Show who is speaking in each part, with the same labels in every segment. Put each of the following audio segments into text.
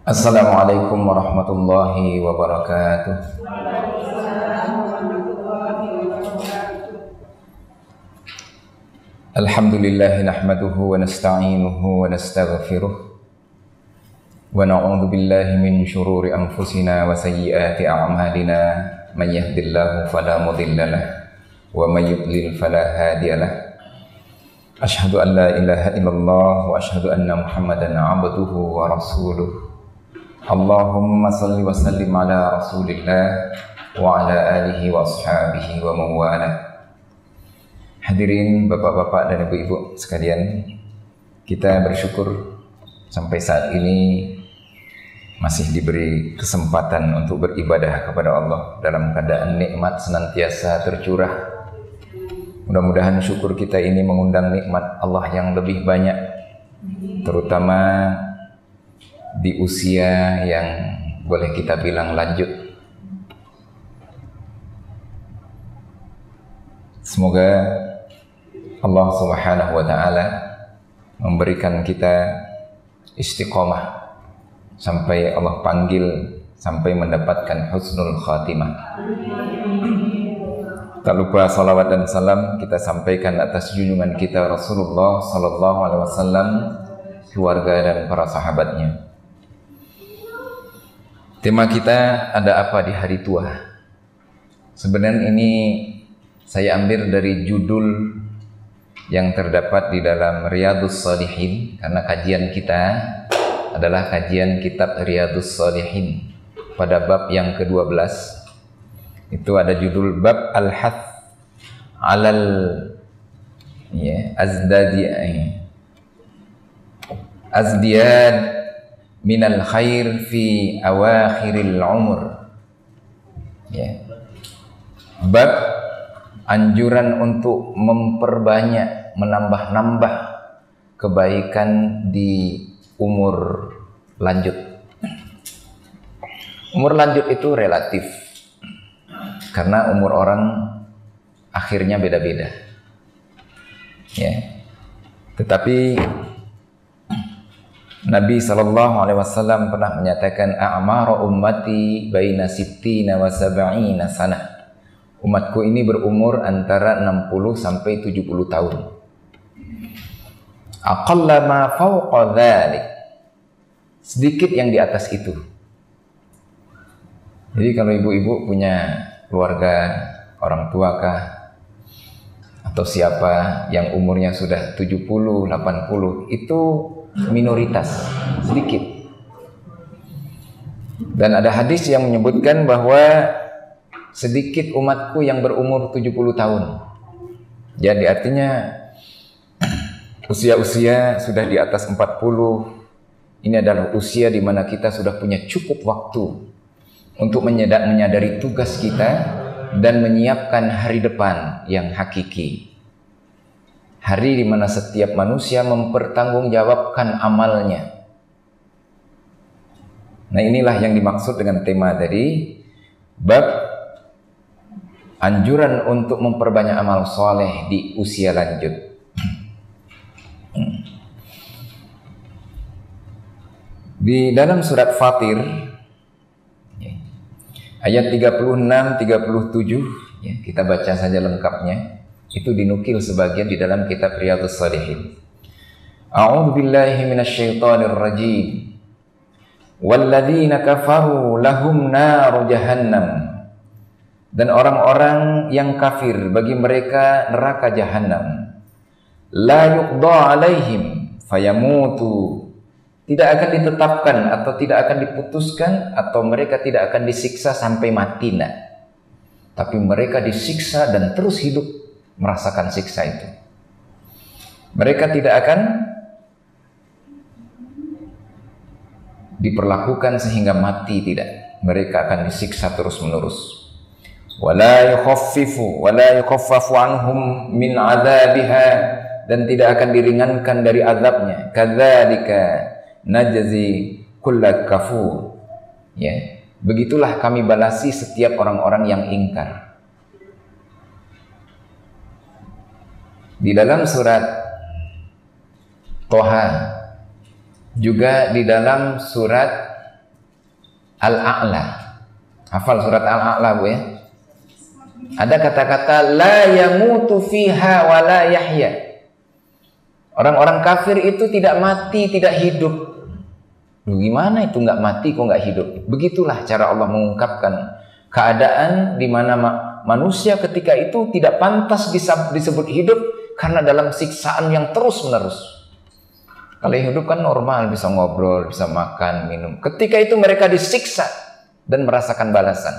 Speaker 1: Assalamualaikum warahmatullahi wabarakatuh. Alhamdulillah nahmaduhu wa nasta'inuhu wa nastaghfiruh wa na'udzu billahi min syururi anfusina wa sayyiati a'malina may yahdihillahu fala mudilla lahu wa may yudlil fala hadiya lahu. Asyhadu an la ilaha illallah wa asyhadu anna Muhammadan 'abduhu wa rasuluh. Allahumma salli wa sallim ala rasulillah wa ala alihi wa ashabihi wa mawala. Hadirin bapak-bapak dan ibu-ibu sekalian, kita bersyukur sampai saat ini masih diberi kesempatan untuk beribadah kepada Allah dalam keadaan nikmat senantiasa tercurah. Mudah-mudahan syukur kita ini mengundang nikmat Allah yang lebih banyak, terutama di usia yang boleh kita bilang lanjut. Semoga Allah Subhanahu wa ta'ala memberikan kita istiqomah sampai Allah panggil, sampai mendapatkan husnul khatimah. Tak lupa salawat dan salam kita sampaikan atas junjungan kita Rasulullah sallallahu alaihi wasallam, keluarga dan para sahabatnya. Tema kita, ada apa di hari tua? Sebenarnya ini saya ambil dari judul yang terdapat di dalam Riyadhus Shalihin, karena kajian kita adalah kajian kitab Riyadhus Shalihin pada bab yang ke-12. Itu ada judul bab Al-Hath alal azdiyad minal khair fi awakhiril umur. Bab anjuran untuk memperbanyak, menambah-nambah kebaikan di umur lanjut. Umur lanjut itu relatif, karena umur orang akhirnya beda-beda. Tetapi Nabi SAW pernah menyatakan, a'maru ummati baina sittina wa sab'ina sanah. Umatku ini berumur antara 60 sampai 70 tahun. Aqalla ma fawqa dhalik, sedikit yang di atas itu. Jadi kalau ibu-ibu punya keluarga, orang tua kah, atau siapa yang umurnya sudah 70, 80, itu minoritas, sedikit. Dan ada hadis yang menyebutkan bahwa sedikit umatku yang berumur 70 tahun. Jadi artinya usia-usia sudah di atas 40. Ini adalah usia di mana kita sudah punya cukup waktu untuk menyadari tugas kita dan menyiapkan hari depan yang hakiki. Hari di mana setiap manusia mempertanggungjawabkan amalnya. Nah, inilah yang dimaksud dengan tema tadi, bab anjuran untuk memperbanyak amal soleh di usia lanjut. Di dalam surat Fatir ayat 36-37, kita baca saja lengkapnya. Itu dinukil sebagian di dalam kitab Riyadhus Shalihin. A'udzu billahi minasyaitonir rajim. Walladzina kafaru lahum naru jahannam. Dan orang-orang yang kafir, bagi mereka neraka jahanam. La yuqda alaihim fayamutu. Tidak akan ditetapkan atau tidak akan diputuskan, atau mereka tidak akan disiksa sampai mati, tapi mereka disiksa dan terus hidup merasakan siksa itu. Mereka tidak akan diperlakukan sehingga mati, tidak. Mereka akan disiksa terus-menerus. Wala yukhaffafu anhum min adzabiha, dan tidak akan diringankan dari azabnya. Kadzalika najzi kulla kafur. Begitulah kami balasi setiap orang-orang yang ingkar. Di dalam surat Toha, juga di dalam surat Al-A'la. Hafal surat Al-A'la, Bu ya? Ada kata-kata la yamutu fiha wa la yahya. Orang-orang kafir itu tidak mati, tidak hidup. Loh, gimana itu nggak mati kok nggak hidup? Begitulah cara Allah mengungkapkan keadaan di mana manusia ketika itu tidak pantas disebut hidup karena dalam siksaan yang terus-menerus. Kalau hidup kan normal, bisa ngobrol, bisa makan, minum. Ketika itu mereka disiksa dan merasakan balasan.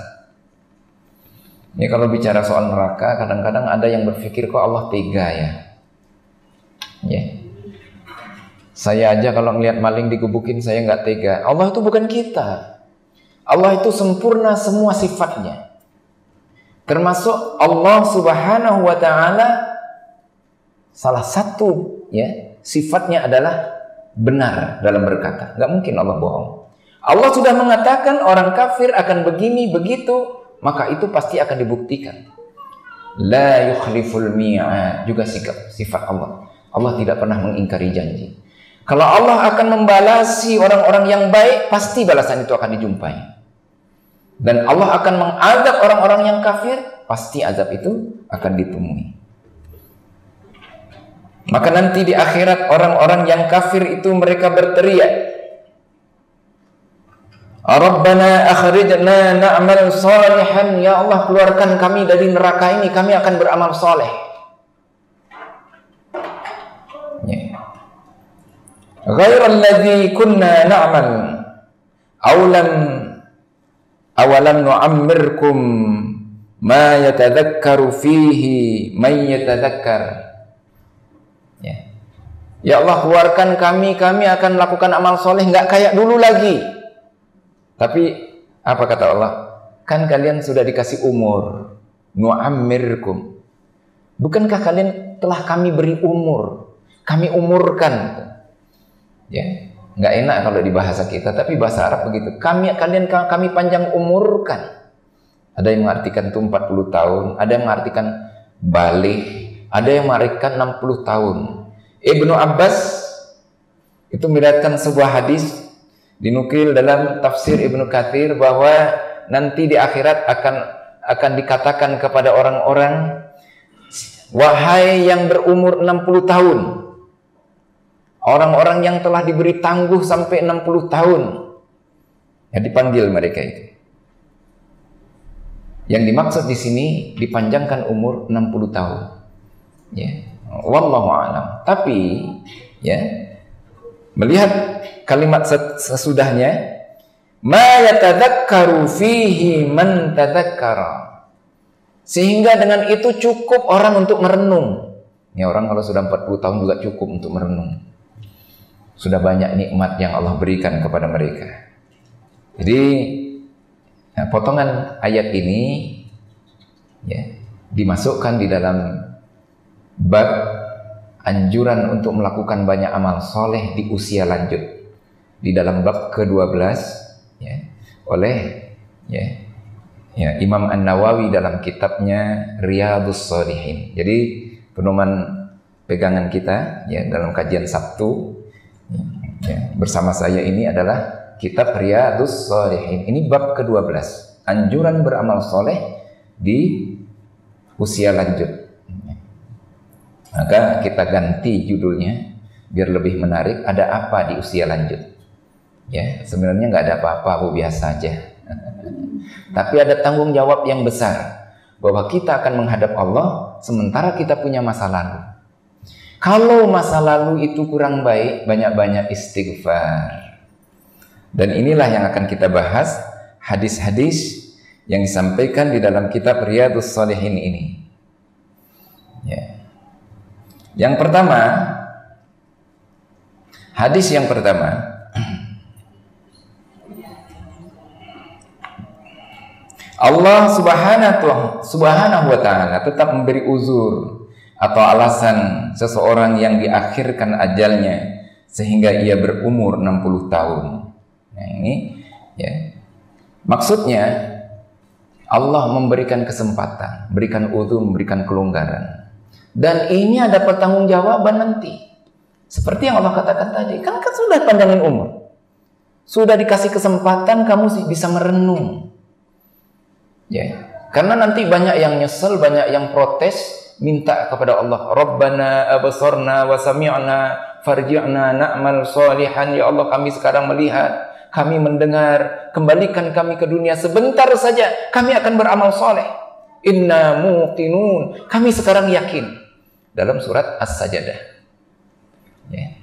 Speaker 1: Ini kalau bicara soal neraka, kadang-kadang ada yang berpikir kok Allah tega ya. Ya. Saya aja kalau ngelihat maling digubukin saya nggak tega. Allah itu bukan kita. Allah itu sempurna semua sifatnya. Termasuk Allah Subhanahu wa taala salah satu ya sifatnya adalah benar dalam berkata. Nggak mungkin Allah bohong. Allah sudah mengatakan orang kafir akan begini begitu, maka itu pasti akan dibuktikan. La yukhliful mi'ad juga sifat Allah. Allah tidak pernah mengingkari janji. Kalau Allah akan membalasi orang-orang yang baik, pasti balasan itu akan dijumpai. Dan Allah akan mengazab orang-orang yang kafir, pasti azab itu akan ditemui. Maka nanti di akhirat orang-orang yang kafir itu mereka berteriak, Rabbana akhrijna na'mal salihan, ya Allah keluarkan kami dari neraka ini, kami akan beramal saleh. Ghairal ladzi kunna na'mal awalam nu'ammirkum ma yatadhakkaru fihi man yatadhakkar. Ya Allah keluarkan kami akan melakukan amal soleh nggak kayak dulu lagi. Tapi apa kata Allah? Kan kalian sudah dikasih umur, nu'ammirkum. Bukankah kalian telah kami beri umur, kami umurkan? Ya, nggak enak kalau di bahasa kita, tapi bahasa Arab begitu. Kami panjang umurkan. Ada yang mengartikan itu 40 tahun, ada yang mengartikan balik, ada yang mengartikan 60 tahun. Ibnu Abbas itu meriwayatkan sebuah hadis dinukil dalam tafsir Ibnu Katsir bahwa nanti di akhirat akan dikatakan kepada orang-orang, wahai yang berumur 60 tahun, orang-orang yang telah diberi tangguh sampai 60 tahun, ya dipanggil mereka itu. Yang dimaksud di sini dipanjangkan umur 60 tahun. Ya, wallahu a'lam. Tapi ya, melihat kalimat sesudahnya, ma yatadhakkaru fihi man tadhakkara. Sehingga dengan itu cukup orang untuk merenung. Ya, orang kalau sudah 40 tahun juga cukup untuk merenung. Sudah banyak nikmat yang Allah berikan kepada mereka. Jadi potongan ayat ini ya, dimasukkan di dalam bab anjuran untuk melakukan banyak amal soleh di usia lanjut, di dalam bab ke-12 ya, oleh Imam An-Nawawi dalam kitabnya Riyadhus Shalihin. Jadi pedoman pegangan kita ya dalam kajian Sabtu ya, bersama saya ini adalah kitab Riyadhus Shalihin. Ini bab ke-12, anjuran beramal soleh di usia lanjut. Maka kita ganti judulnya biar lebih menarik. Ada apa di usia lanjut? Ya, sebenarnya nggak ada apa-apa, Bu, biasa aja. Tapi ada tanggung jawab yang besar bahwa kita akan menghadap Allah sementara kita punya masa lalu. Kalau masa lalu itu kurang baik, banyak-banyak istighfar. Dan inilah yang akan kita bahas, hadis-hadis yang disampaikan di dalam kitab Riyadhus Shalihin ini. Ya. Yang pertama, hadis yang pertama, Allah subhanahu wa ta'ala tetap memberi uzur atau alasan seseorang yang diakhirkan ajalnya sehingga ia berumur 60 tahun. Nah ini ya, maksudnya Allah memberikan kesempatan, berikan uzur, memberikan kelonggaran, dan ini ada pertanggungjawaban nanti. Seperti yang Allah katakan tadi, kan sudah panjangin umur, Sudah dikasih kesempatan, kamu bisa merenung. Ya, karena nanti banyak yang nyesel, banyak yang protes, minta kepada Allah, Rabbana absarna wa sami'na farji'na na'mal sholihan. Ya Allah, kami sekarang melihat, kami mendengar, kembalikan kami ke dunia sebentar saja, kami akan beramal soleh. Inna muqinun, kami sekarang yakin. Dalam surat As-Sajdah. Ya.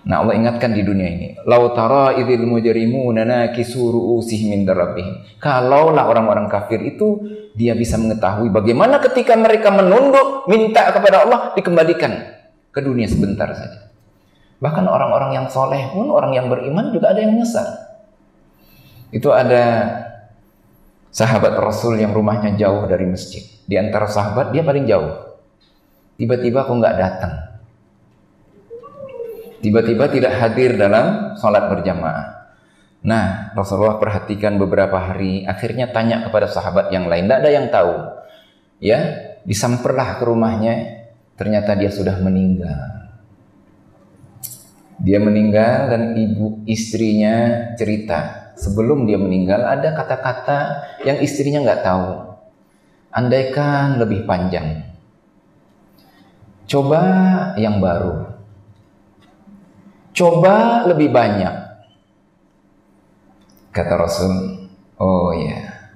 Speaker 1: Nah, Allah ingatkan di dunia ini, lau tara idzil mujrimuna nakisu ru'usihim min rabbihim. Kalaulah orang-orang kafir itu dia bisa mengetahui bagaimana ketika mereka menunduk minta kepada Allah, dikembalikan ke dunia sebentar saja. Bahkan orang-orang yang soleh pun, orang yang beriman juga ada yang menyesal. Itu ada sahabat Rasul yang rumahnya jauh dari masjid. Di antara sahabat dia paling jauh. Tiba-tiba kok nggak datang. Tiba-tiba tidak hadir dalam sholat berjamaah. Nah, Rasulullah perhatikan beberapa hari, akhirnya tanya kepada sahabat yang lain, tidak ada yang tahu. Ya, disamperlah ke rumahnya, ternyata dia sudah meninggal. Dia meninggal dan ibu istrinya cerita, sebelum dia meninggal ada kata-kata yang istrinya nggak tahu. Andaikan lebih panjang. Coba yang baru. Coba lebih banyak. Kata Rasul, oh ya,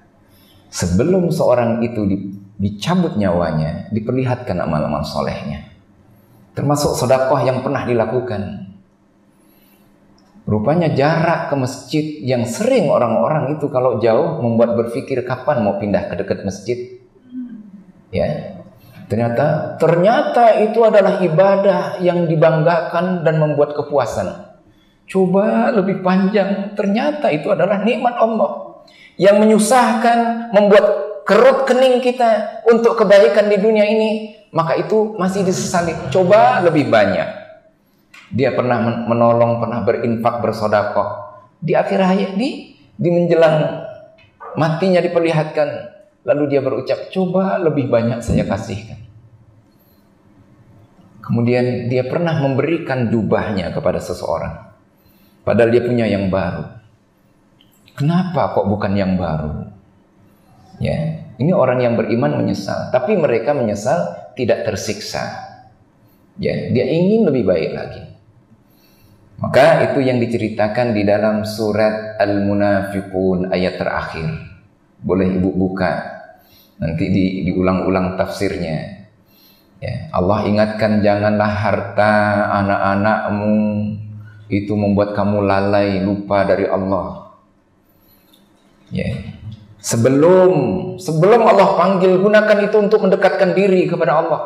Speaker 1: sebelum seorang itu dicabut nyawanya, diperlihatkan amal-amal solehnya. Termasuk sedekah yang pernah dilakukan. Rupanya jarak ke masjid yang sering orang-orang itu kalau jauh membuat berpikir kapan mau pindah ke dekat masjid. Ya. Ternyata itu adalah ibadah yang dibanggakan dan membuat kepuasan. Coba lebih panjang, ternyata itu adalah nikmat Allah yang menyusahkan, membuat kerut kening kita untuk kebaikan di dunia ini, maka itu masih disesali. Coba lebih banyak. Dia pernah menolong, pernah berinfak, bersedekah. Di akhir hayat, di menjelang matinya diperlihatkan. Lalu dia berucap, coba lebih banyak saya kasihkan. Kemudian dia pernah memberikan jubahnya kepada seseorang. Padahal dia punya yang baru. Kenapa kok bukan yang baru? Ya, ini orang yang beriman menyesal. Tapi mereka menyesal tidak tersiksa. Ya, dia ingin lebih baik lagi. Maka itu yang diceritakan di dalam surat Al-Munafiqun ayat terakhir. Boleh ibu buka. Nanti diulang-ulang tafsirnya. Ya, Allah ingatkan, janganlah harta anak-anakmu itu membuat kamu lalai, lupa dari Allah. Ya. Sebelum Allah panggil, gunakan itu untuk mendekatkan diri kepada Allah.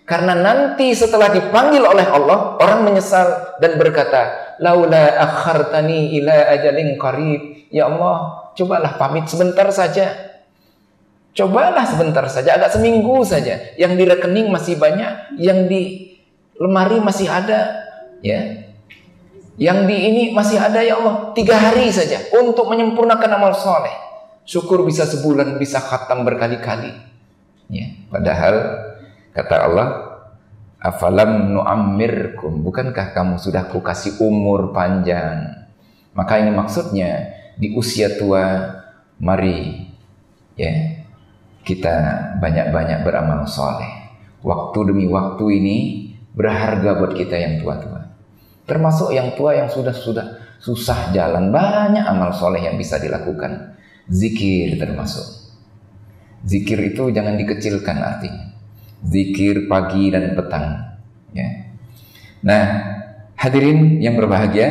Speaker 1: Karena nanti setelah dipanggil oleh Allah, orang menyesal dan berkata, laula akhartani ila ajalin qarib. Ya Allah, cobalah pamit sebentar saja. Cobalah sebentar saja, agak seminggu saja. Yang di rekening masih banyak, yang di lemari masih ada, ya. Yang di ini masih ada, ya Allah. 3 hari saja untuk menyempurnakan amal soleh. Syukur bisa sebulan, bisa khatam berkali-kali. Ya. Padahal kata Allah, afalam nu'ammirkum, bukankah kamu sudah kukasih umur panjang? Maka ini maksudnya di usia tua, mari ya kita banyak-banyak beramal soleh. Waktu demi waktu ini berharga buat kita yang tua-tua. Termasuk yang tua yang sudah susah jalan, banyak amal soleh yang bisa dilakukan. Zikir termasuk. Zikir itu jangan dikecilkan artinya. Zikir pagi dan petang. Ya. Nah, hadirin yang berbahagia,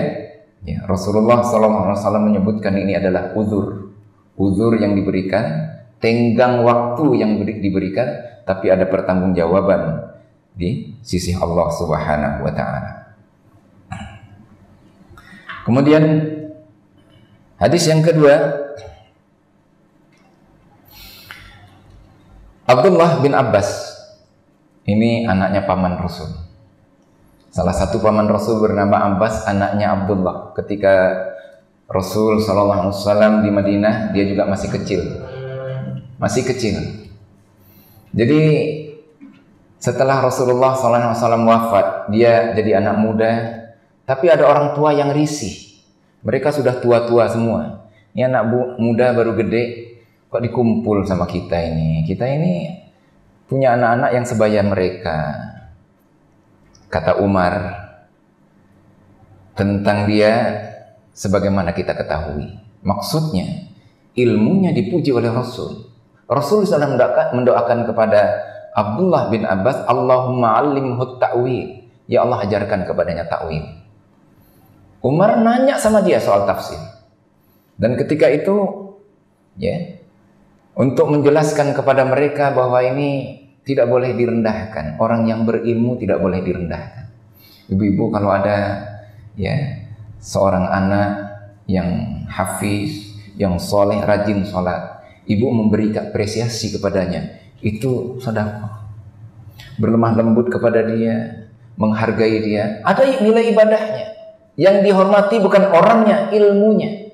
Speaker 1: ya, Rasulullah SAW menyebutkan ini adalah uzur. Uzur yang diberikan, tenggang waktu yang diberikan, tapi ada pertanggungjawaban di sisi Allah Subhanahu wa Ta'ala. Kemudian hadis yang kedua, Abdullah bin Abbas, ini anaknya paman Rasul. Salah satu paman Rasul bernama Abbas, anaknya Abdullah. Ketika Rasul SAW di Madinah, dia juga masih kecil. Masih kecil. Jadi setelah Rasulullah SAW wafat, dia jadi anak muda. Tapi ada orang tua yang risih. Mereka sudah tua-tua semua. Ini anak muda baru gede, kok dikumpul sama kita ini. Kita ini punya anak-anak yang sebaya mereka. Kata Umar tentang dia, sebagaimana kita ketahui. Maksudnya, ilmunya dipuji oleh Rasul. Rasul sedang mendoakan kepada Abdullah bin Abbas, Allahumma allimhu ta'wil. Ya Allah, ajarkan kepadanya ta'wil. Umar nanya sama dia soal tafsir. Dan ketika itu, ya, untuk menjelaskan kepada mereka bahwa ini tidak boleh direndahkan. Orang yang berilmu tidak boleh direndahkan. Ibu-ibu kalau ada ya seorang anak yang hafiz, yang soleh, rajin sholat, ibu memberi apresiasi kepadanya, itu sedekah. Berlemah lembut kepada dia, menghargai dia, ada nilai ibadahnya. Yang dihormati bukan orangnya, ilmunya.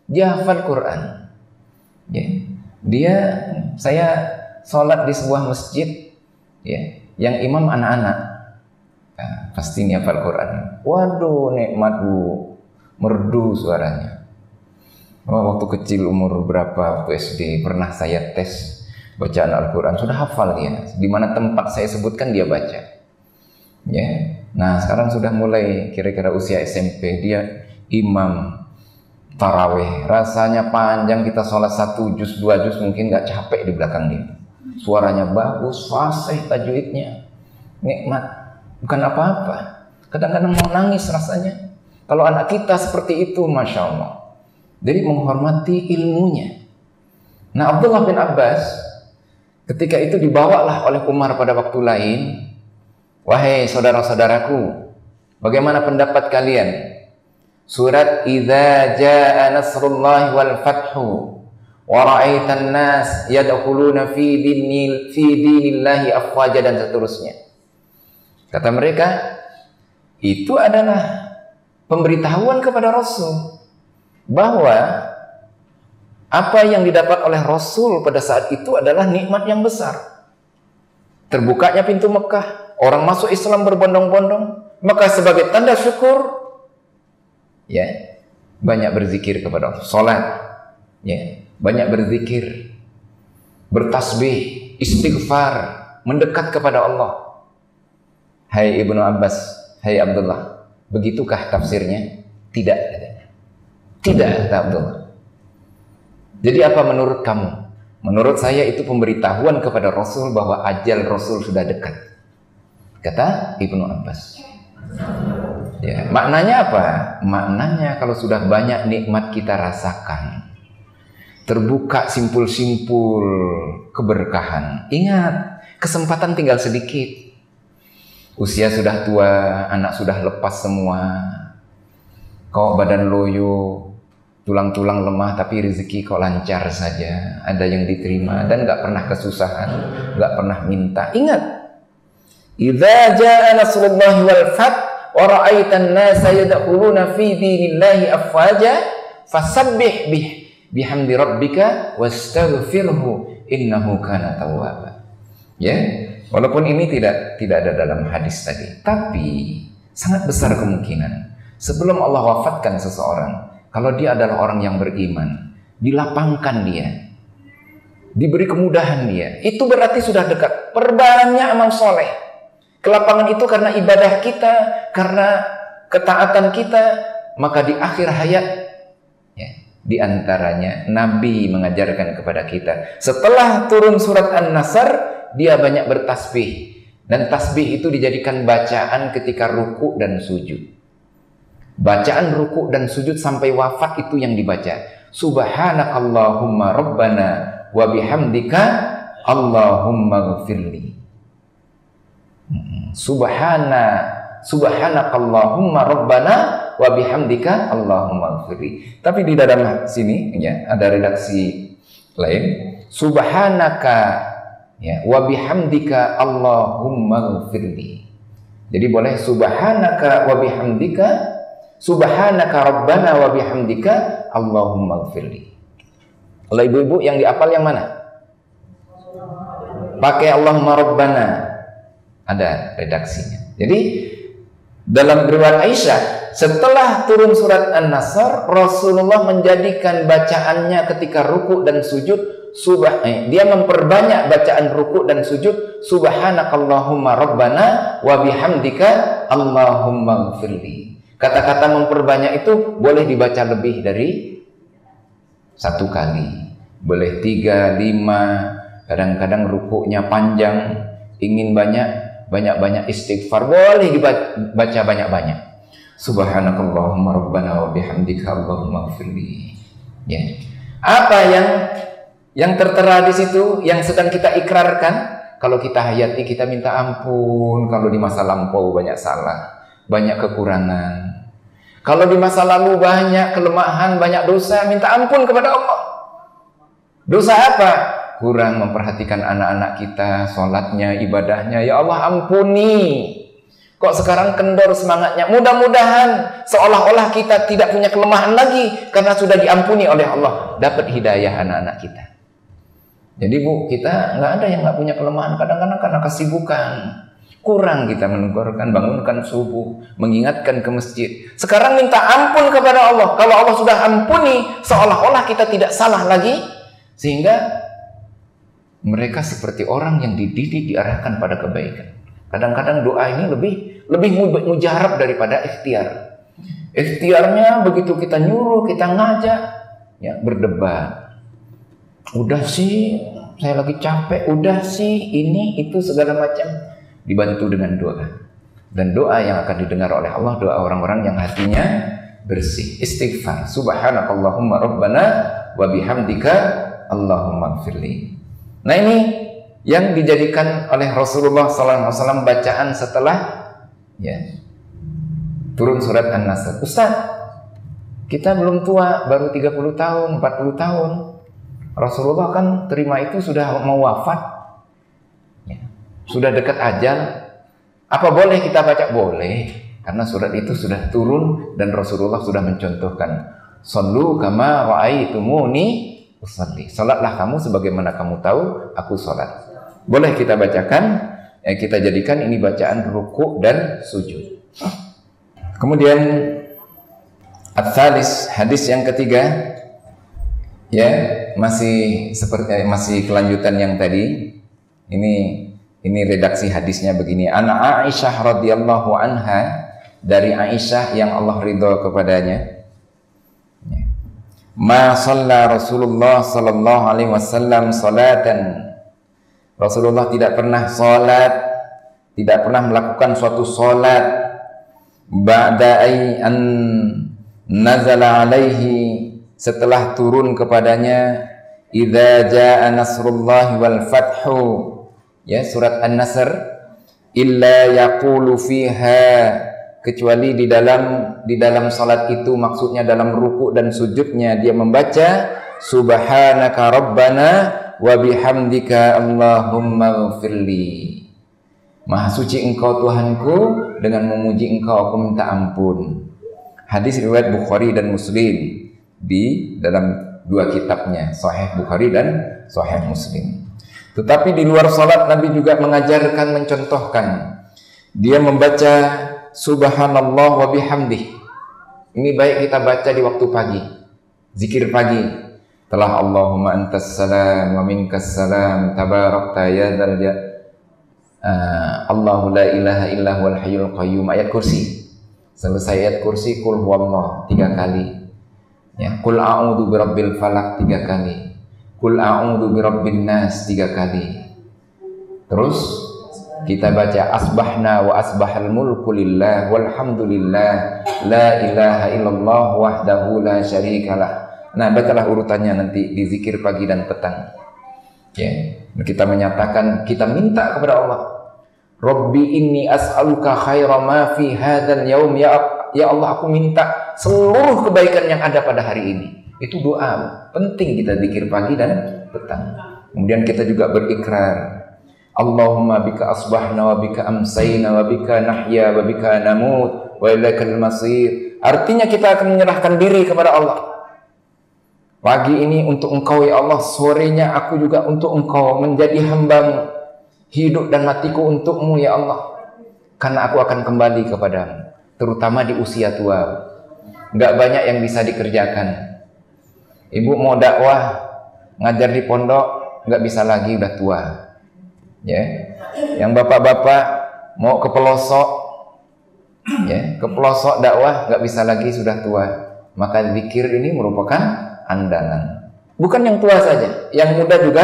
Speaker 1: Dia hafal Quran. Ya. Dia, saya sholat di sebuah masjid, ya, yang imam anak-anak. Nah, pasti ini hafal Quran. Waduh, nikmat bu, merdu suaranya. Waktu kecil umur berapa, waktu SD, pernah saya tes bacaan Al-Quran, sudah hafal dia. Di mana tempat saya sebutkan dia baca. Ya. Nah sekarang sudah mulai kira-kira usia SMP, dia imam tarawih. Rasanya panjang, kita sholat 1 juz, 2 juz mungkin nggak capek di belakang dia. Suaranya bagus, fasih, tajwidnya nikmat, bukan apa-apa. Kadang-kadang mau nangis rasanya. Kalau anak kita seperti itu, Masya Allah. Jadi menghormati ilmunya. Nah Abdullah bin Abbas ketika itu dibawalah oleh Umar pada waktu lain. Wahai saudara-saudaraku, bagaimana pendapat kalian? Surat Idza Jaa Nasrullah wal Fathu wa ra'aitan nas yadkhuluna fi dinillahi afwaja dan seterusnya. Kata mereka, itu adalah pemberitahuan kepada Rasul bahwa apa yang didapat oleh Rasul pada saat itu adalah nikmat yang besar. Terbukanya pintu Mekah, orang masuk Islam berbondong-bondong, maka sebagai tanda syukur, ya, banyak berzikir kepada Allah, salat, ya, banyak berzikir, bertasbih, istighfar, mendekat kepada Allah. Hai Ibnu Abbas, hai Abdullah, begitukah tafsirnya? Tidak, katanya. Tidak, kata Abdullah. Jadi apa menurut kamu? Menurut saya itu pemberitahuan kepada Rasul bahwa ajal Rasul sudah dekat. Kata Ibnu Abbas. Ya, maknanya apa? Maknanya kalau sudah banyak nikmat kita rasakan, terbuka simpul-simpul keberkahan. Ingat, kesempatan tinggal sedikit. Usia sudah tua, anak sudah lepas semua. Kau badan loyo, tulang-tulang lemah, tapi rezeki kok lancar saja. Ada yang diterima dan nggak pernah kesusahan, nggak pernah minta. Ingat, idza jaa nasrullahi wal fath wa ra'aitan nasa yadkhuluna fi dinillahi afwaja fasabbih bihamdi rabbika wastaghfirhu innahu kana tawwaba. Ya, walaupun ini tidak ada dalam hadis tadi, tapi sangat besar kemungkinan sebelum Allah wafatkan seseorang, kalau dia adalah orang yang beriman, dilapangkan dia, diberi kemudahan dia, itu berarti sudah dekat. Perbanyak amal soleh. Kelapangan itu karena ibadah kita, karena ketaatan kita, maka di akhir hayat, ya, di antaranya Nabi mengajarkan kepada kita, setelah turun surat An-Nasr, dia banyak bertasbih, dan tasbih itu dijadikan bacaan ketika ruku dan sujud. Bacaan ruku dan sujud sampai wafat itu yang dibaca. Subhanakallahumma rabbana wa bihamdika Allahumma ghfirli. Subhanakallahumma rabbana wa bihamdika Allahumma ghfirli. Tapi di dalam sini ya ada redaksi lain. Subhanaka ya wa bihamdika Allahumma ghfirli. Jadi boleh subhanaka wa bihamdika, subhanaka rabbana wa bihamdika Allahumma ghfirli. Kalau ibu-ibu yang dihafal yang mana? Pakai Allahumma rabbana. Ada redaksinya. Jadi Dalam riwayat Aisyah, setelah turun surat An-Nasr, Rasulullah menjadikan bacaannya ketika ruku dan sujud dia memperbanyak bacaan ruku dan sujud, subhanakallahumma rabbana wa bihamdika allahumma ighfirli. Kata-kata memperbanyak itu boleh dibaca lebih dari satu kali, boleh 3, 5. Kadang-kadang rukunya panjang, ingin banyak istighfar, boleh dibaca banyak-banyak. Subhanakallahumma rabbana wa bihamdika allahumma ighfirli. Ya. Apa yang tertera di situ, yang sedang kita ikrarkan? Kalau kita hayati, kita minta ampun kalau di masa lampau banyak salah, banyak kekurangan. Kalau di masa lalu banyak kelemahan, banyak dosa, minta ampun kepada Allah. Dosa apa? Kurang memperhatikan anak-anak kita, sholatnya, ibadahnya. Ya Allah, ampuni. Kok sekarang kendor semangatnya? Mudah-mudahan seolah-olah kita tidak punya kelemahan lagi karena sudah diampuni oleh Allah. Dapat hidayah anak-anak kita. Jadi Bu, kita nggak ada yang nggak punya kelemahan. Kadang-kadang karena kesibukan, kurang kita menegurkan, bangunkan subuh, mengingatkan ke masjid. Sekarang minta ampun kepada Allah. Kalau Allah sudah ampuni, seolah-olah kita tidak salah lagi, sehingga mereka seperti orang yang dididik, diarahkan pada kebaikan. Kadang-kadang doa ini lebih mujarab daripada ikhtiar. Ikhtiarnya begitu kita nyuruh, kita ngajak, ya berdebat. Udah sih, saya lagi capek. Udah sih, ini itu segala macam. Dibantu dengan doa. Dan doa yang akan didengar oleh Allah, doa orang-orang yang hatinya bersih. Istighfar. Subhanakallahumma rabbana wa bihamdika allahumma ighfirli. Nah, ini yang dijadikan oleh Rasulullah SAW bacaan setelah turun surat An-Nasr. Ustaz, kita belum tua, baru 30 tahun, 40 tahun. Rasulullah kan terima itu sudah mau wafat, sudah dekat ajal. Apa boleh kita baca? Boleh, karena surat itu sudah turun dan Rasulullah sudah mencontohkan, sallu kama ra'aitumuni usalli. Salatlah kamu sebagaimana kamu tahu aku salat. Boleh kita bacakan, kita jadikan ini bacaan ruku dan sujud. Kemudian at-tsalis, hadis yang ketiga, masih kelanjutan yang tadi. Ini redaksi hadisnya begini. Ana Aisyah radhiyallahu anha, dari Aisyah yang Allah ridha kepadanya. Ma shalla Rasulullah sallallahu alaihi wasallam salatan. Rasulullah tidak pernah salat, tidak pernah melakukan suatu salat ba'da an nazala alaihi, setelah turun kepadanya idza jaa nasrullahi wal fathu, surat An-Nasr, illa yaqulu fiha, kecuali di dalam salat itu, maksudnya dalam ruku dan sujudnya, dia membaca subhanaka rabbana wa bihamdika allahumma ighfirli. Maha suci engkau Tuhanku, dengan memuji engkau aku minta ampun. Hadis riwayat Bukhari dan Muslim, di dalam dua kitabnya, Sahih Bukhari dan Sahih Muslim. Tetapi di luar salat Nabi juga mengajarkan, mencontohkan. Dia membaca subhanallah wa bihamdih. Ini baik kita baca di waktu pagi, zikir pagi. Telah Allahumma antas salam wa minkas salam tabarakta ya dzal Allahu la ilaha illa huwal hayyul qayyum. Ayat kursi. Selesai ayat kursi, kul huwallah 3 kali. Kul a'udzu birabbil falaq 3 kali. Kul a'udzu birabbin nas 3 kali. Terus kita baca asbahna wa asbahal mulku lillah walhamdulillah la ilaha illallah wahdahu la syarikalah. Nah, bacalah urutannya nanti di zikir pagi dan petang. Kita menyatakan, kita minta kepada Allah, Rabbi inni as'aluka khaira ma fi hadzal yaum, ya Allah, aku minta seluruh kebaikan yang ada pada hari ini. Itu doa penting, kita zikir pagi dan petang. Kemudian kita juga berikrar, Allahumma bika asbahna wa bika amsayna wa bika nahya wa bika namut wa ilaikal masir. Artinya kita akan menyerahkan diri kepada Allah. Pagi ini untuk engkau ya Allah, sorenya aku juga untuk engkau, menjadi hambamu. Hidup dan matiku untukmu ya Allah, karena aku akan kembali kepadamu. terutama di usia tua. Nggak banyak yang bisa dikerjakan. Ibu mau dakwah, ngajar di pondok, nggak bisa lagi, udah tua. Ya, yang bapak-bapak mau ke pelosok, ya, ke pelosok dakwah, nggak bisa lagi, sudah tua. Maka zikir ini merupakan andalan. Bukan yang tua saja, yang muda juga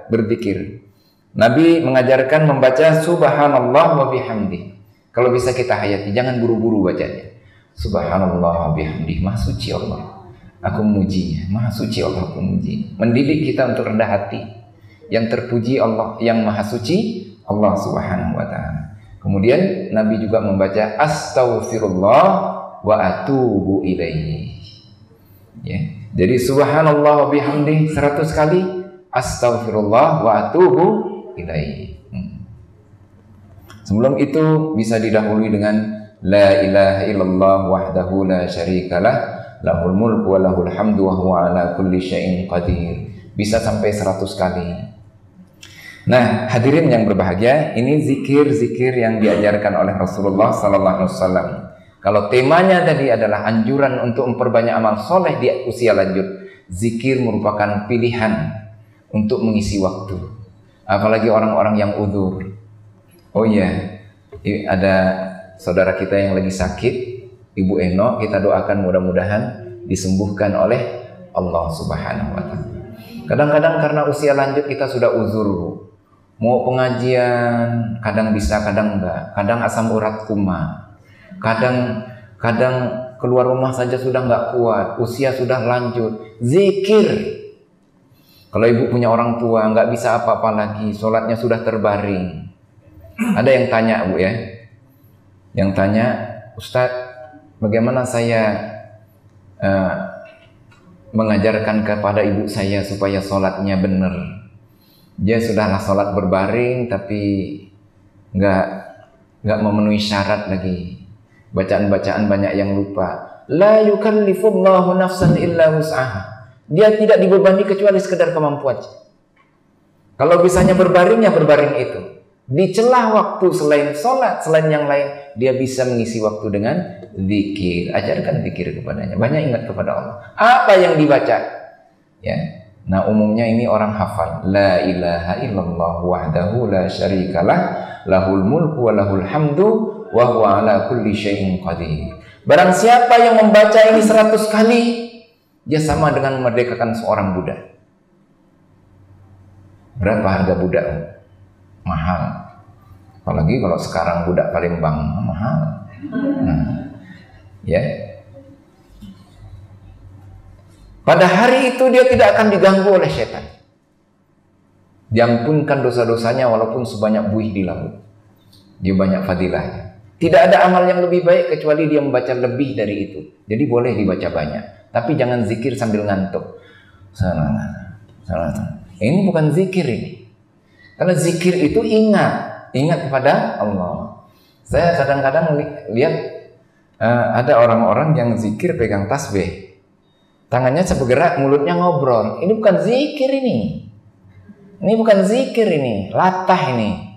Speaker 1: berzikir. Nabi mengajarkan membaca subhanallah wa bihamdi. Kalau bisa kita hayati, jangan buru-buru bacanya. Subhanallah wa bihamdi, maha suci Allah, aku memujinya, maha suci Allah, aku memuji. Mendidik kita untuk rendah hati. Yang terpuji Allah, yang maha suci Allah subhanahu wa ta'ala. Kemudian Nabi juga membaca astaghfirullah wa atubu ilaihi. Ya. Jadi subhanallah wa bihamdi 100 kali, astaghfirullah wa atubu ilaihi. Sebelum itu bisa didahului dengan la ilaha illallah wahdahu la syarikalah, lahul mulku wa lahul hamdu wa huwa ala kulli syai'in qadir. Bisa sampai 100 kali. Nah, hadirin yang berbahagia, ini zikir-zikir yang diajarkan oleh Rasulullah sallallahu alaihi wasallam. Kalau temanya tadi adalah anjuran untuk memperbanyak amal soleh di usia lanjut, zikir merupakan pilihan untuk mengisi waktu. Apalagi orang-orang yang uzur. Oh iya, ada saudara kita yang lagi sakit, Ibu Eno, kita doakan mudah-mudahan disembuhkan oleh Allah subhanahu wa ta'ala. Kadang-kadang karena usia lanjut kita sudah uzur, mau pengajian, kadang bisa, kadang enggak. Kadang asam urat kumat, kadang keluar rumah saja sudah enggak kuat, usia sudah lanjut. Zikir. Kalau ibu punya orang tua, enggak bisa apa-apa lagi, sholatnya sudah terbaring. Ada yang tanya, Bu, ya. Yang tanya, Ustadz, bagaimana saya mengajarkan kepada ibu saya supaya sholatnya benar? Dia sudahlah sholat berbaring, tapi nggak memenuhi syarat lagi. Bacaan-bacaan banyak yang lupa. La yukallifullahu nafsan illa wus'aha. Dia tidak dibebani kecuali sekedar kemampuan. Kalau bisanya berbaring, ya berbaring itu. Di celah waktu selain sholat, selain yang lain, dia bisa mengisi waktu dengan zikir. Ajarkan zikir kepadanya, banyak ingat kepada Allah. Apa yang dibaca? Ya. Nah, umumnya ini orang hafal. La ilaha illallah wahdahu la syarikalah, lahul mulku wa lahul hamdu wa huwa ala kulli syai'in qadir. Barang siapa yang membaca ini 100 kali, dia sama dengan memerdekakan seorang budak. Berapa harga budak? Mahal. Apalagi kalau sekarang budak Palembang, mahal. Nah, ya. Pada hari itu dia tidak akan diganggu oleh setan. Diampunkan dosa-dosanya walaupun sebanyak buih di laut. Dia banyak fadilahnya. Tidak ada amal yang lebih baik kecuali dia membaca lebih dari itu. Jadi boleh dibaca banyak, tapi jangan zikir sambil ngantuk. Ini bukan zikir ini. Karena zikir itu ingat kepada Allah. Saya kadang-kadang lihat ada orang-orang yang zikir pegang tasbih, tangannya bergerak, mulutnya ngobrol. Ini bukan zikir ini. Ini bukan zikir ini, latah ini.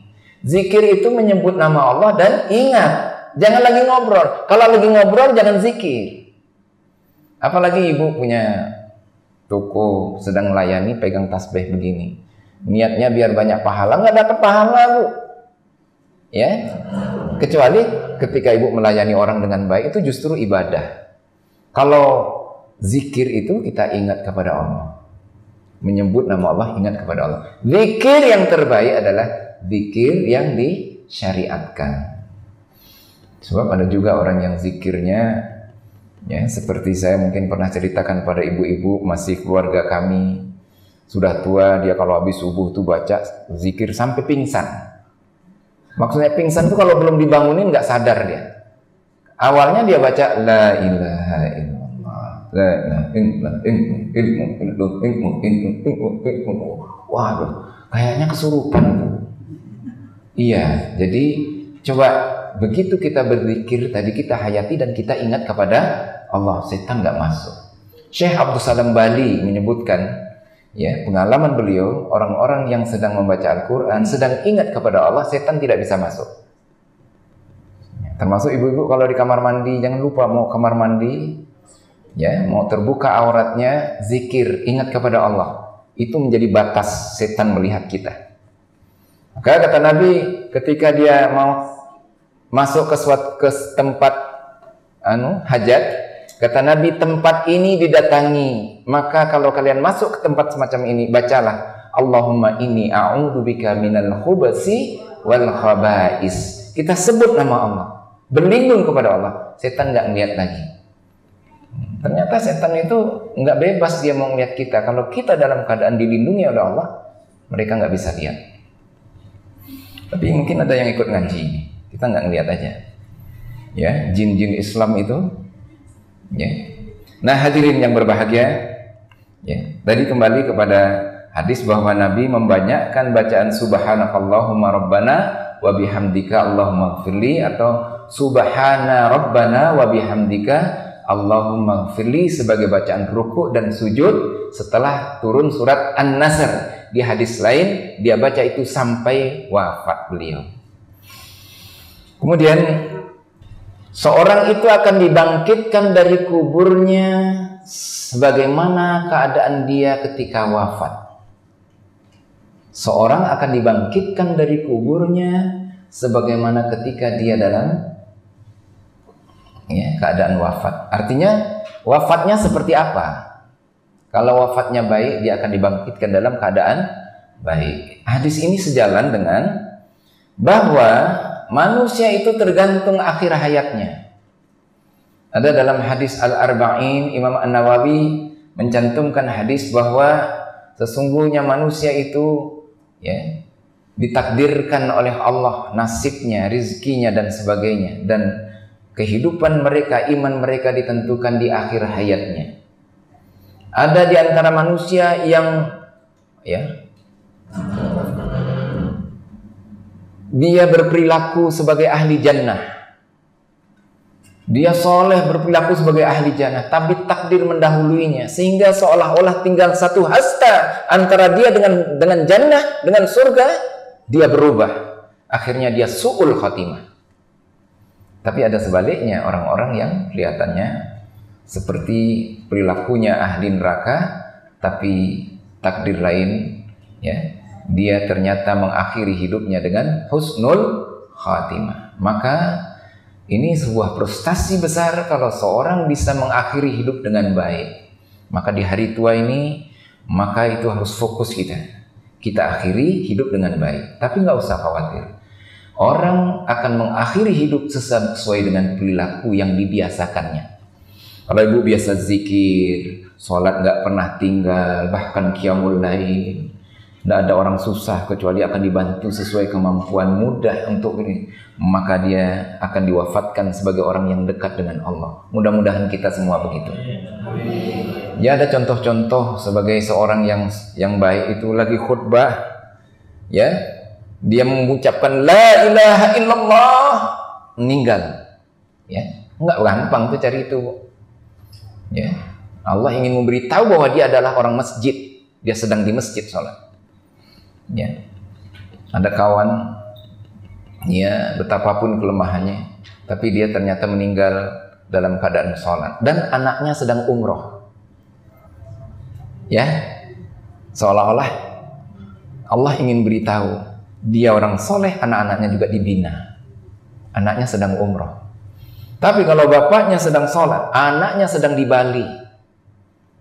Speaker 1: Zikir itu menyebut nama Allah dan ingat. Jangan lagi ngobrol. Kalau lagi ngobrol jangan zikir. Apalagi ibu punya toko, sedang melayani, pegang tasbih begini. Niatnya biar banyak pahala, nggak dapat pahala, Bu. Ya, kecuali ketika ibu melayani orang dengan baik, itu justru ibadah. Kalau zikir itu kita ingat kepada Allah, menyebut nama Allah, ingat kepada Allah. Zikir yang terbaik adalah zikir yang disyariatkan. Sebab ada juga orang yang zikirnya, ya seperti saya mungkin pernah ceritakan pada ibu-ibu, masih keluarga kami, sudah tua, dia kalau habis subuh tuh baca zikir sampai pingsan. Maksudnya pingsan tuh kalau belum dibangunin nggak sadar dia. Awalnya dia baca la ilaha illallah, la ilaha illallah. Waduh, kayaknya kesurupan. Iya, jadi coba begitu kita berzikir tadi, kita hayati dan kita ingat kepada Allah, setan nggak masuk. Syekh Abdul Salam Bali menyebutkan, ya, pengalaman beliau, orang-orang yang sedang membaca Al-Quran, sedang ingat kepada Allah, setan tidak bisa masuk. Termasuk ibu-ibu kalau di kamar mandi, jangan lupa mau kamar mandi, ya, mau terbuka auratnya, zikir, ingat kepada Allah. Itu menjadi batas setan melihat kita. Maka kata Nabi, ketika dia mau masuk ke tempat hajat, kata Nabi, tempat ini didatangi, maka kalau kalian masuk ke tempat semacam ini, bacalah Allahumma inni a'udzubika minal khubasi wal khaba'is. Kita sebut nama Allah, berlindung kepada Allah, setan nggak ngeliat lagi. Ternyata setan itu nggak bebas, dia mau ngeliat kita. Kalau kita dalam keadaan dilindungi oleh Allah, mereka nggak bisa lihat. Tapi mungkin ada yang ikut ngaji, kita nggak ngeliat aja. Ya, jin-jin Islam itu. Ya. Nah, hadirin yang berbahagia, ya, tadi kembali kepada hadis bahwa Nabi membanyakkan bacaan Subhanakallahumma Rabbana wa bihamdika Allahumma gfirli, atau Subhana Rabbana wa bihamdika Allahumma gfirli sebagai bacaan ruku dan sujud setelah turun surat An-Nasr. Di hadis lain dia baca itu sampai wafat beliau. Kemudian seorang itu akan dibangkitkan dari kuburnya sebagaimana keadaan dia ketika wafat. Seorang akan dibangkitkan dari kuburnya sebagaimana ketika dia dalam keadaan wafat. Artinya wafatnya seperti apa? Kalau wafatnya baik, dia akan dibangkitkan dalam keadaan baik. Hadis ini sejalan dengan bahwa manusia itu tergantung akhir hayatnya. Ada dalam hadis Al-Arba'in, Imam An-Nawawi mencantumkan hadis bahwa sesungguhnya manusia itu ditakdirkan oleh Allah nasibnya, rizkinya dan sebagainya, dan kehidupan mereka, iman mereka ditentukan di akhir hayatnya. Ada di antara manusia yang dia berperilaku sebagai ahli jannah. Dia soleh, berperilaku sebagai ahli jannah, tapi takdir mendahuluinya sehingga seolah-olah tinggal satu hasta antara dia dengan jannah, dengan surga. Dia berubah, akhirnya dia su'ul khatimah. Tapi ada sebaliknya, orang-orang yang kelihatannya seperti perilakunya ahli neraka, tapi takdir lain, dia ternyata mengakhiri hidupnya dengan husnul khatimah. Maka ini sebuah prestasi besar kalau seorang bisa mengakhiri hidup dengan baik. Maka di hari tua ini, maka itu harus fokus kita akhiri hidup dengan baik. Tapi nggak usah khawatir, orang akan mengakhiri hidup sesuai dengan perilaku yang dibiasakannya. Kalau ibu biasa zikir, sholat nggak pernah tinggal, bahkan qiyamul lail, nggak ada orang susah kecuali akan dibantu sesuai kemampuan, mudah untuk ini, maka dia akan diwafatkan sebagai orang yang dekat dengan Allah. Mudah-mudahan kita semua begitu. Ya, ada contoh-contoh sebagai seorang yang baik itu lagi khutbah, dia mengucapkan la ilaha illallah, meninggal. Nggak gampang tuh cari itu. Allah ingin memberitahu bahwa dia adalah orang masjid, dia sedang di masjid sholat. Ada kawan, betapapun kelemahannya, tapi dia ternyata meninggal dalam keadaan sholat dan anaknya sedang umroh. Seolah-olah Allah ingin beritahu dia orang soleh, anak-anaknya juga dibina. Anaknya sedang umroh. Tapi kalau bapaknya sedang sholat, anaknya sedang di Bali.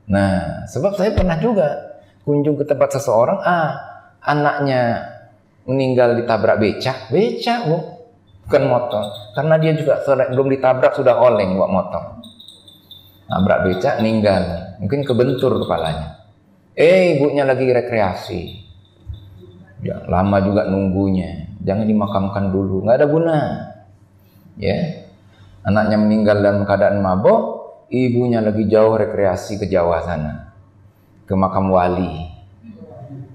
Speaker 1: Nah, sebab saya pernah juga kunjung ke tempat seseorang, anaknya meninggal ditabrak becak bu, bukan motor. Karena dia juga belum ditabrak sudah oleng bawa motor. Nabrak becak, meninggal. Mungkin kebentur kepalanya. Ibunya lagi rekreasi. Ya, lama juga nunggunya. Jangan dimakamkan dulu, nggak ada guna. Anaknya meninggal dalam keadaan mabok, ibunya lagi jauh rekreasi ke Jawa sana, ke makam wali.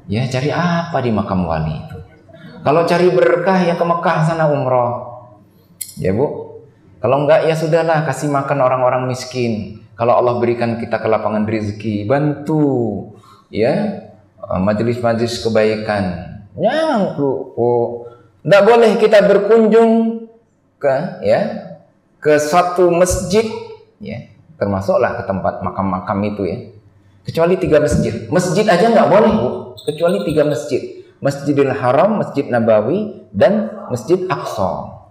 Speaker 1: Cari apa di makam wali itu? Kalau cari berkah ya ke Mekah sana umroh. Bu, kalau enggak ya sudahlah, kasih makan orang-orang miskin. Kalau Allah berikan kita kelapangan rezeki, bantu majelis-majelis kebaikan. Enggak boleh kita berkunjung ke suatu masjid, ya, termasuklah ke tempat makam-makam itu ya, kecuali 3 masjid. Masjid aja nggak boleh, Bu, kecuali 3 masjid. Masjidil Haram, Masjid Nabawi, dan Masjid Aqsa.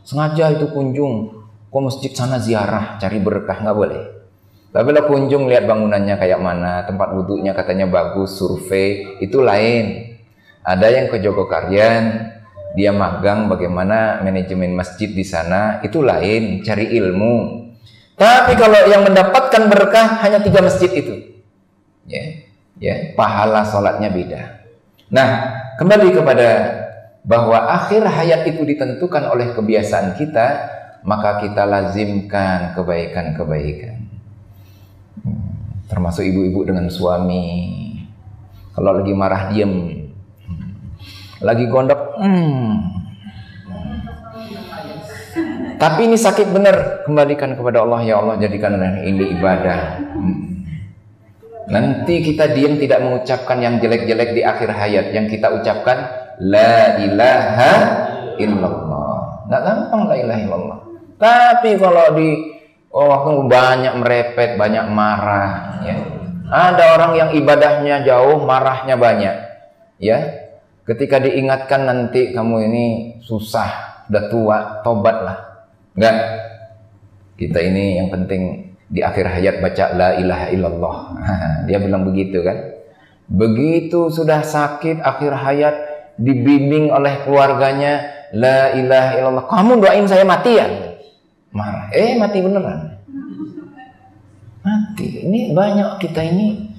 Speaker 1: Sengaja itu kunjung ke masjid sana ziarah, cari berkah, nggak boleh. Tapi kalau kunjung lihat bangunannya kayak mana, tempat wudhunya katanya bagus, survei, itu lain. Ada yang ke Jogokarian, dia magang bagaimana manajemen masjid di sana, itu lain, cari ilmu. Tapi kalau yang mendapatkan berkah hanya 3 masjid itu, pahala sholatnya beda. Nah, kembali kepada bahwa akhir hayat itu ditentukan oleh kebiasaan kita, maka kita lazimkan kebaikan-kebaikan. Termasuk ibu-ibu dengan suami. Kalau lagi marah diem, lagi gondok, tapi ini sakit benar, kembalikan kepada Allah. Ya Allah, jadikan ini ibadah. Nanti kita diam tidak mengucapkan yang jelek-jelek di akhir hayat. Yang kita ucapkan la ilaha illallah. Nggak gampang la ilaha illallah. Tapi kalau di waktu banyak merepet, banyak marah, ya. Ada orang yang ibadahnya jauh, marahnya banyak, ya. Ketika diingatkan nanti kamu ini susah, udah tua, tobatlah. Enggak. Kita ini yang penting di akhir hayat baca la ilaha illallah. Dia bilang begitu kan. Begitu sudah sakit akhir hayat, dibimbing oleh keluarganya la ilaha illallah. Kamu doain saya mati ya? Marah. Mati beneran. Mati. Ini banyak kita ini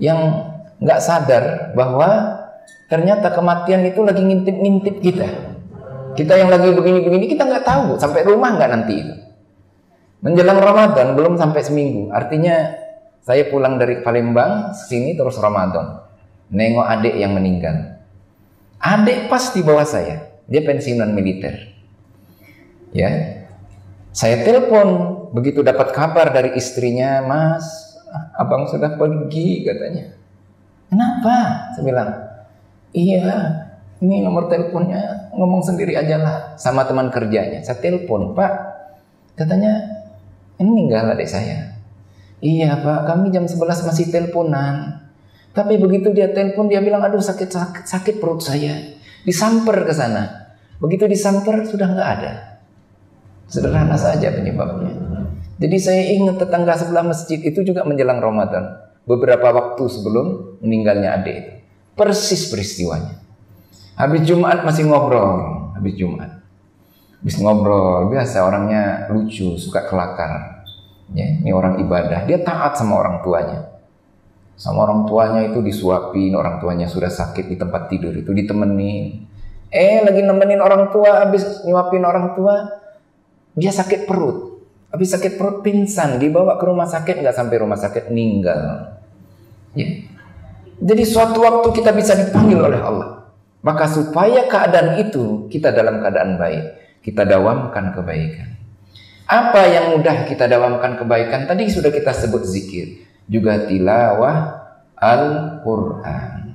Speaker 1: yang nggak sadar bahwa ternyata kematian itu lagi ngintip-ngintip kita. Kita yang lagi begini-begini kita nggak tahu sampai rumah nggak nanti itu. Menjelang Ramadan belum sampai seminggu. Artinya saya pulang dari Palembang sini terus Ramadan. Nengok adik yang meninggal. Adik pas di bawah saya. Dia pensiunan militer. Ya. Saya telepon begitu dapat kabar dari istrinya, "Mas, abang sudah pergi," katanya. "Kenapa?" Saya bilang, "Iya, ini nomor teleponnya, ngomong sendiri aja lah sama teman kerjanya." Saya telepon, "Pak," katanya, "ini meninggal adik saya." "Iya Pak, kami jam 11 masih teleponan. Tapi begitu dia telepon, dia bilang, aduh sakit perut saya." Disamper ke sana. Begitu disamper sudah nggak ada. Sederhana saja penyebabnya. Jadi saya ingat tetangga sebelah masjid itu juga menjelang Ramadan. Beberapa waktu sebelum meninggalnya adik itu. Persis peristiwanya. Habis Jumat masih ngobrol. Habis Jumat. Habis ngobrol. Biasa orangnya lucu, suka kelakar. Ya, ini orang ibadah. Dia taat sama orang tuanya. Sama orang tuanya itu disuapin. Orang tuanya sudah sakit di tempat tidur itu ditemenin. Lagi nemenin orang tua. Habis nyuapin orang tua, dia sakit perut. Habis sakit perut pingsan, dibawa ke rumah sakit, nggak sampai rumah sakit meninggal. Ya. Jadi suatu waktu kita bisa dipanggil oleh Allah. Maka supaya keadaan itu kita dalam keadaan baik, kita dawamkan kebaikan. Apa yang mudah kita dawamkan kebaikan? Tadi sudah kita sebut zikir, juga tilawah Al-Quran.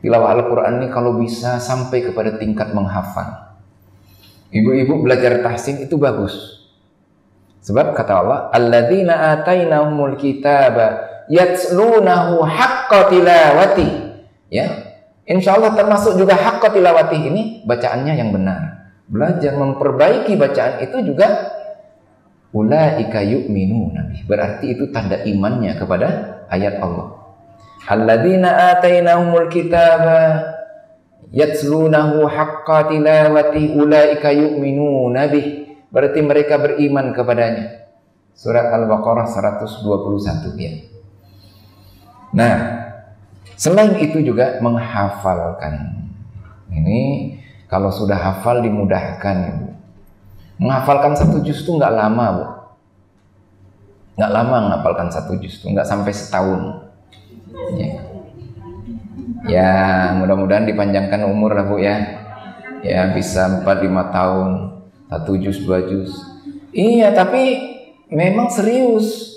Speaker 1: Tilawah Al-Quran ini kalau bisa sampai kepada tingkat menghafal. Ibu-ibu belajar tahsin itu bagus. Sebab kata Allah, alladzina atainahumul kitaba yatslunahu haqqa tilawati. Ya. Insyaallah termasuk juga haqqa tilawati ini bacaannya yang benar. Belajar memperbaiki bacaan itu juga ulaika yu'minuna bih. Berarti itu tanda imannya kepada ayat Allah. Alladzina atainahumul kitaba yatslunahu haqqa tilawati ulaika yu'minuna bih. Berarti mereka beriman kepadanya. Surat Al-Baqarah 121 ya. Nah, selain itu juga menghafalkan. Ini kalau sudah hafal dimudahkan. Menghafalkan 1 juz itu nggak lama, Bu. Nggak lama menghafalkan 1 juz itu, nggak sampai setahun. Ya, mudah-mudahan dipanjangkan umur lah, Bu ya. Ya, bisa 4-5 tahun, 1 juz, 2 juz. Iya, tapi memang serius.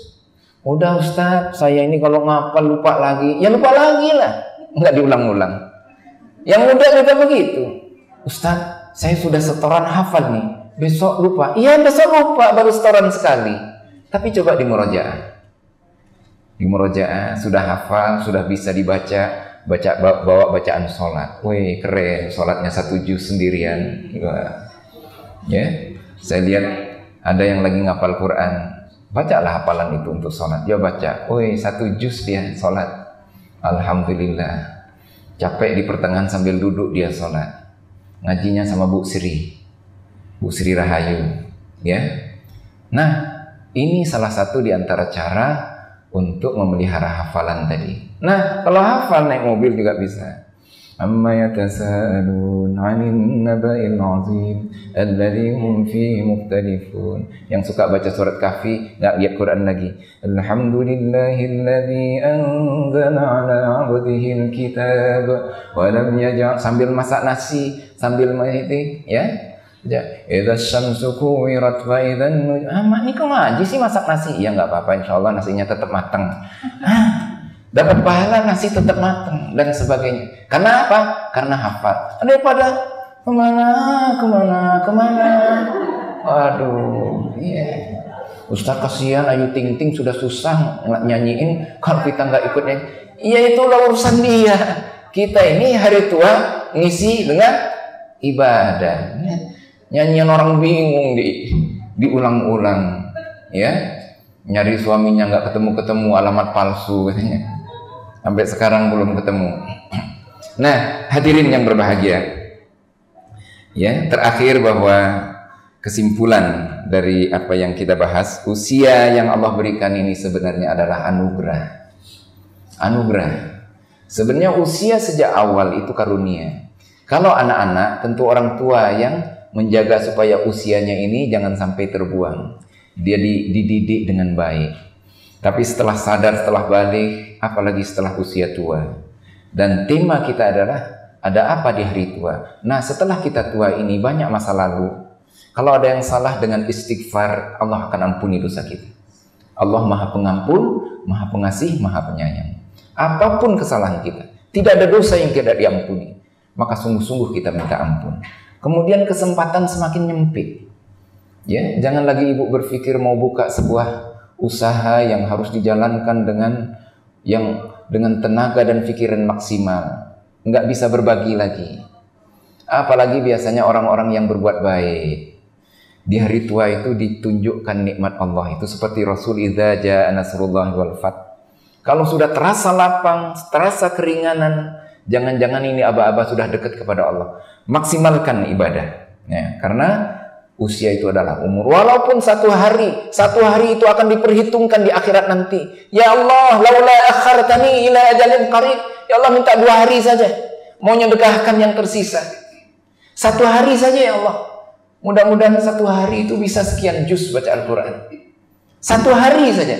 Speaker 1: Udah Ustaz, saya ini kalau ngapal lupa lagi. Ya lupa lagi lah, nggak diulang-ulang. Yang mudah juga begitu. Ustaz, saya sudah setoran hafal nih. besok lupa. Iya, besok lupa, baru setoran sekali. Tapi coba di murojaah. Di murojaah sudah hafal, sudah bisa dibaca, bawa bacaan sholat. Wih, keren, sholatnya 1 juz sendirian. Wah. Ya, saya lihat ada yang lagi ngapal Quran. Bacalah hafalan itu untuk sholat. Dia baca, wih, 1 juz dia sholat. Alhamdulillah. Capek di pertengahan sambil duduk dia sholat. Ngajinya sama Bu Sri Rahayu. Ya. Nah, ini salah satu di antara cara untuk memelihara hafalan tadi. Nah, kalau hafal naik mobil juga bisa. Amma yatasaalun 'anil naba'il 'azim alladzi hum fihi mukhtalifun. Yang suka baca surat Kahfi enggak lihat Quran lagi. Alhamdulillahilladzi anzala 'ala 'abdihi al-kitab wa lam yaj'al, sambil masak nasi, sambil menghiti, ya. Idza syamsu kuwirat wa idzan mak ini kok ngaji sih masak nasi? Ya nggak apa-apa, insyaallah nasinya tetap matang. Dapat pahala, nasi tetap matang dan sebagainya. Karena apa? Karena hafal. Daripada kemana. Aduh, iya. Ustaz kasihan Ayu Ting Ting sudah susah nyanyiin, kalau kita nggak ikut nyanyi. Iya, itulah urusan dia. Kita ini hari tua ngisi dengan ibadah. Nyanyian orang bingung diulang-ulang, ya. Nyari suaminya nggak ketemu, alamat palsu katanya. Sampai sekarang belum ketemu. Nah, hadirin yang berbahagia, ya, terakhir bahwa kesimpulan dari apa yang kita bahas, usia yang Allah berikan ini sebenarnya adalah anugerah. Sebenarnya usia sejak awal itu karunia. Kalau anak-anak, tentu orang tua yang menjaga supaya usianya ini jangan sampai terbuang. Dia dididik dengan baik. Tapi setelah sadar, setelah balik, apalagi setelah usia tua. Dan tema kita adalah, ada apa di hari tua? Nah, setelah kita tua ini banyak masa lalu. Kalau ada yang salah, dengan istighfar, Allah akan ampuni dosa kita. Allah Maha Pengampun, Maha Pengasih, Maha Penyayang. Apapun kesalahan kita, tidak ada dosa yang tidak diampuni. Maka sungguh-sungguh kita minta ampun. Kemudian kesempatan semakin nyempit. Ya, jangan lagi ibu berpikir mau buka sebuah usaha yang harus dijalankan dengan tenaga dan pikiran maksimal. Nggak bisa berbagi lagi. Apalagi biasanya orang-orang yang berbuat baik. Di hari tua itu ditunjukkan nikmat Allah. Itu seperti Rasul idza jaa nasrullahi wal fath. Kalau sudah terasa lapang, terasa keringanan, jangan-jangan ini aba-aba sudah dekat kepada Allah. Maksimalkan ibadah, ya, karena usia itu adalah umur. Walaupun satu hari itu akan diperhitungkan di akhirat nanti. Ya Allah, laula akhartani ila ajalin qarib. Ya Allah, minta 2 hari saja, mau nyedekahkan yang tersisa. 1 hari saja ya Allah. Mudah-mudahan 1 hari itu bisa sekian juz baca Al-Quran. 1 hari saja.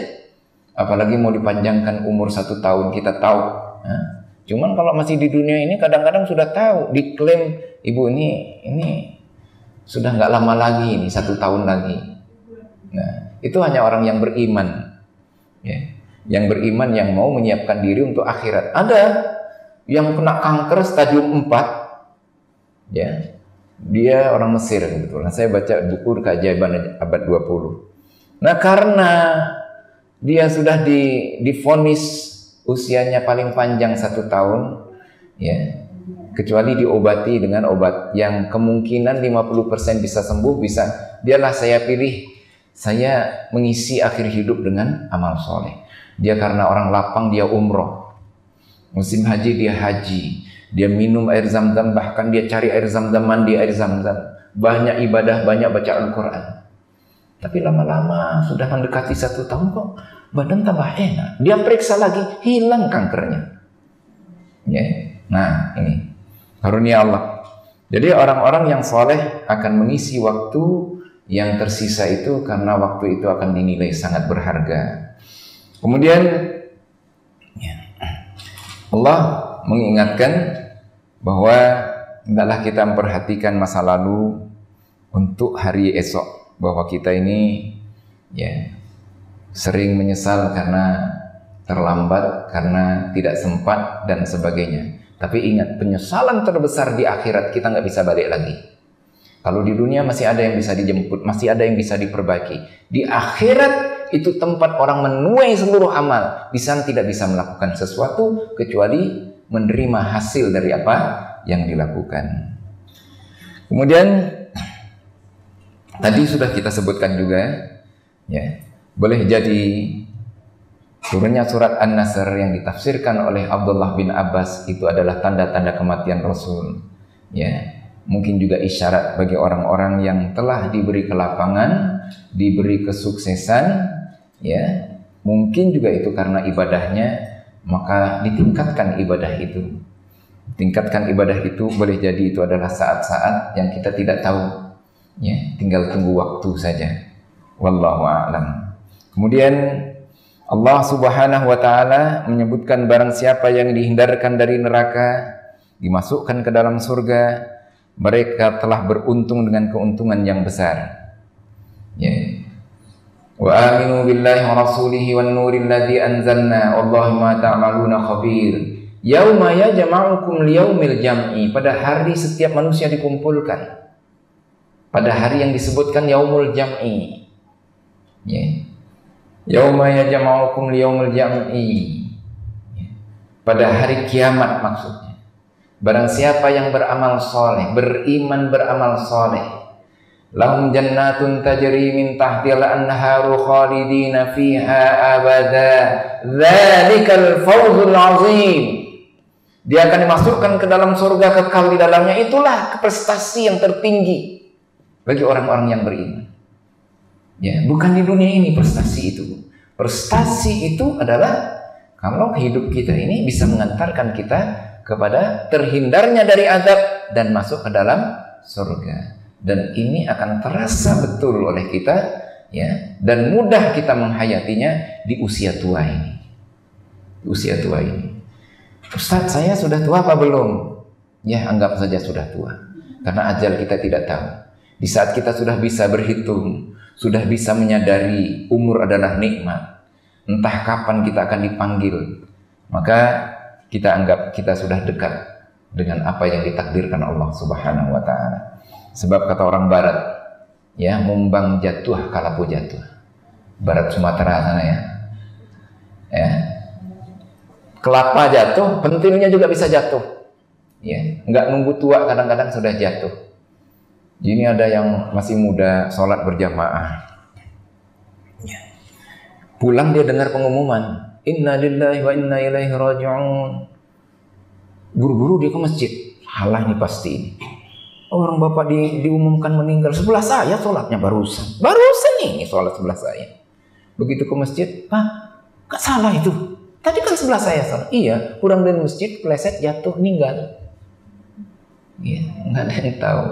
Speaker 1: Apalagi mau dipanjangkan umur 1 tahun, kita tahu. Cuman kalau masih di dunia ini kadang-kadang sudah tahu, diklaim ibu ini sudah nggak lama lagi, ini 1 tahun lagi. Nah, itu hanya orang yang beriman, ya, yang beriman yang mau menyiapkan diri untuk akhirat. Ada yang kena kanker stadium 4, ya, dia orang Mesir kebetulan. Saya baca buku Keajaiban abad 20. Nah, karena dia sudah divonis usianya paling panjang 1 tahun, ya, kecuali diobati dengan obat yang kemungkinan 50% bisa sembuh, bisa, biarlah saya pilih, saya mengisi akhir hidup dengan amal soleh. Dia karena orang lapang, dia umroh, musim haji dia haji, dia minum air zam-zam, bahkan dia cari air zam-zam, mandi air zam-zam, banyak ibadah, banyak baca Al-Quran. Tapi lama-lama sudah mendekati 1 tahun kok badan tambah enak. Dia periksa lagi, hilang kankernya. Ya. Nah, ini karunia Allah. Jadi orang-orang yang soleh akan mengisi waktu yang tersisa itu karena waktu itu akan dinilai sangat berharga. Kemudian ya, Allah mengingatkan bahwa hendaklah kita memperhatikan masa lalu untuk hari esok. Bahwa kita ini ya sering menyesal karena terlambat, karena tidak sempat dan sebagainya. Tapi ingat, penyesalan terbesar di akhirat kita nggak bisa balik lagi. Kalau di dunia masih ada yang bisa dijemput, masih ada yang bisa diperbaiki. Di akhirat itu tempat orang menuai seluruh amal. Di sana tidak bisa melakukan sesuatu kecuali menerima hasil dari apa yang dilakukan. Kemudian tadi sudah kita sebutkan juga, ya, boleh jadi turunnya surat An-Nasr yang ditafsirkan oleh Abdullah bin Abbas itu adalah tanda-tanda kematian Rasul. Ya, mungkin juga isyarat bagi orang-orang yang telah diberi kelapangan, diberi kesuksesan, ya. Mungkin juga itu karena ibadahnya, maka ditingkatkan ibadah itu. Tingkatkan ibadah itu boleh jadi itu adalah saat-saat yang kita tidak tahu, ya, tinggal tunggu waktu saja. Wallahu a'lam. Kemudian Allah Subhanahu wa taala menyebutkan barang siapa yang dihindarkan dari neraka, dimasukkan ke dalam surga, mereka telah beruntung dengan keuntungan yang besar. Ya. Wa aminu billahi wa rasulihi wan nuril ladzi anzalna wallahu ma ta'maluna khabir. Yauma yajma'ukum liyaumil jam'i, pada hari setiap manusia dikumpulkan. Pada hari yang disebutkan yaumul jam'i. Ya. Yauma yajma'ukum liyaumil jam'i. Pada hari kiamat maksudnya. Barang siapa yang beramal soleh, beriman beramal soleh, lahum jannatun tajri min tahtiha al-anharu khalidina fiha abada, dzalikal fawzul azim. Dia akan dimasukkan ke dalam surga, kekal di dalamnya. Itulah prestasi yang tertinggi bagi orang-orang yang beriman. Ya, bukan di dunia ini prestasi itu. Prestasi itu adalah kalau hidup kita ini bisa mengantarkan kita kepada terhindarnya dari azab dan masuk ke dalam surga. Dan ini akan terasa betul oleh kita, ya, dan mudah kita menghayatinya di usia tua ini. Di usia tua ini. Ustaz, saya sudah tua apa belum? Ya, anggap saja sudah tua. Karena ajal kita tidak tahu. Di saat kita sudah bisa berhitung, sudah bisa menyadari umur adalah nikmat, entah kapan kita akan dipanggil, maka kita anggap kita sudah dekat dengan apa yang ditakdirkan Allah Subhanahu wa taala. Sebab kata orang barat, ya, mumbang jatuh kalapu jatuh. Barat Sumatera sana, ya. Ya. Kelapa jatuh, pentilnya juga bisa jatuh. Ya, enggak nunggu tua, kadang-kadang sudah jatuh. Ini ada yang masih muda sholat berjamaah. Ya. Pulang dia dengar pengumuman, Inna lillahi wa inna ilaihi raji'un. Buru-buru dia ke masjid. Halah nih pasti ini. Orang bapak diumumkan meninggal. Sebelah saya sholatnya barusan. Barusan nih sholat sebelah saya. Begitu ke masjid, Pak, gak salah itu. Tadi kan sebelah saya sholat. Iya, pulang dari masjid, keleset, jatuh, meninggal. Iya, nggak ada yang tahu.